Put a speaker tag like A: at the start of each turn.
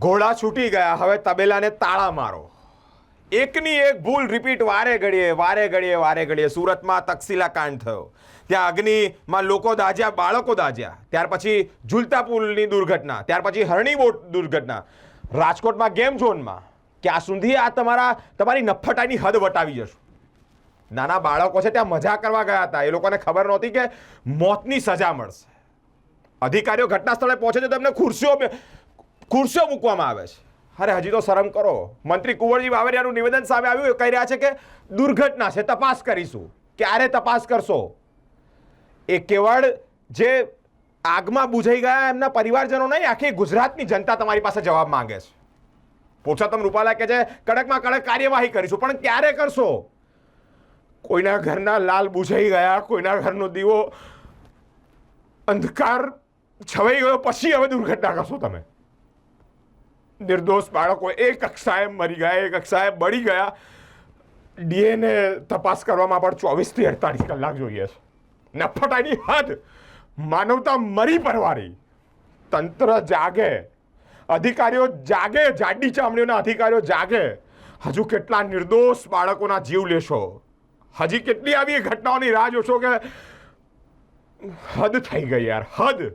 A: ઘોડા છૂટી ગયા, હવે તબેલાને તાળા મારો. એકની એક ભૂલ રિપીટ વારે ઘડીએ. સુરતમાં તક્ષશિલા કાંડ થયો, ત્યાં અગ્નિમાં લોકો દાઝ્યા, બાળકો દાઝ્યા. ત્યાર પછી ઝૂલતા પુલની દુર્ઘટના, ત્યાર પછી હરણી બોટ દુર્ઘટના, રાજકોટમાં ગેમ ઝોનમાં. ક્યાં સુધી આ તમારી નફટાઈની હદ વટાવી જશો? નાના બાળકો છે ત્યાં મજા કરવા ગયા હતા, એ લોકોને ખબર નહોતી કે મોતની સજા મળશે. અધિકારીઓ ઘટના સ્થળે પહોંચે છે તો એમને ખુરશીઓ મૂકવામાં આવે છે. અરે હજી તો શરમ કરો. મંત્રી કુંવરજી બાવળિયાનું નિવેદન સામે આવ્યું, કહી રહ્યા છે કે દુર્ઘટના છે, તપાસ કરીશું. ક્યારે તપાસ કરશો? એ કેવળ જે આગમાં બુઝાઈ ગયા એમના પરિવારજનો નહીં, આખી ગુજરાતની જનતા તમારી પાસે જવાબ માંગે છે. પુરુષોત્તમ રૂપાલા કહે છે કડકમાં કડક કાર્યવાહી કરીશું, પણ ક્યારે કરશો? કોઈના ઘરના લાલ બુઝાઈ ગયા, કોઈના ઘરનો દીવો અંધકાર છવાઈ ગયો, પછી હવે દુર્ઘટના કરશો તમે? નિર્દોષ બાળકો એક કક્ષાએ મરી ગયા, એક કક્ષાએ બળી ગયા. ડીએનએ તપાસ કરવામાં પણ 24 થી 48 કલાક જોઈએ છે. નફટાઈની હદ. માનવતા મરી પરવારી. તંત્ર જાગે, અધિકારીઓ જાગે, જાડી ચામડીઓના અધિકારીઓ જાગે. હજુ કેટલા નિર્દોષ બાળકોના જીવ લેશો? હજી કેટલી આવી ઘટનાઓની રાહ જોશો? કે હદ થઈ ગઈ યાર, હદ.